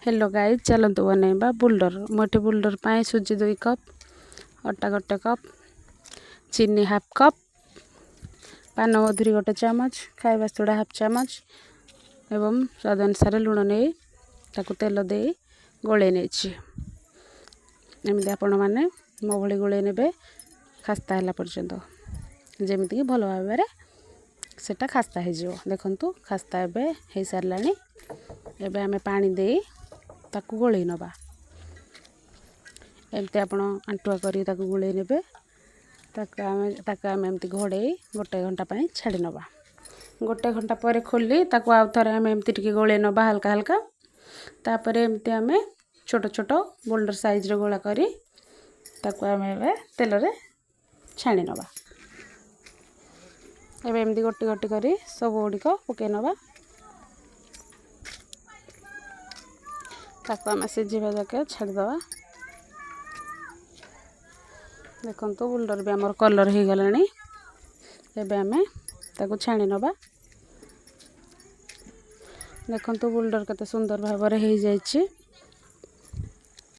hello guys चलतु बनैबा builder मोटे builder पाए सुजी 2 कप अटा 1 कप चीनी हाफ कप पान मधुरी 1 चामच खाइबा सोडा हाफ चामच एवं स्वाद अनुसार लुण नहीं ताकू तेल दे गोले नहीं एमती आपण मैंने मो भली गोले ने खास्ता है पर्यंत जमीक भल भाव सेटा खास्ता हो देखु खास्ता एवं हो सारा एबे आमे पानी दे ताकू गोले नबा एमती आपण आंटुआ करी ताकू गोले नेबे ताकू आमे एमती घोड़े 1 घंटा पाई छाड़ी नबा 1 घंटा पर खोली ताकू आउ थरे आमे एमती टिके गोले नबा हल्का हल्का तापर एमती आमे छोट छोट बोल्डर साइज रो गोला करी ताकू आमे तेल रे छाणी नबा एबे एमती गोटी गोटी करी सब गुड़िक पके नबा ताकू आम सीझा जाके छाड़ीदवा देखो बुल्डर भी आमर कलर हो गला एबे आमे ताकू छाणी नबा देखो बुल्डर केते सुंदर भाव हो जाइए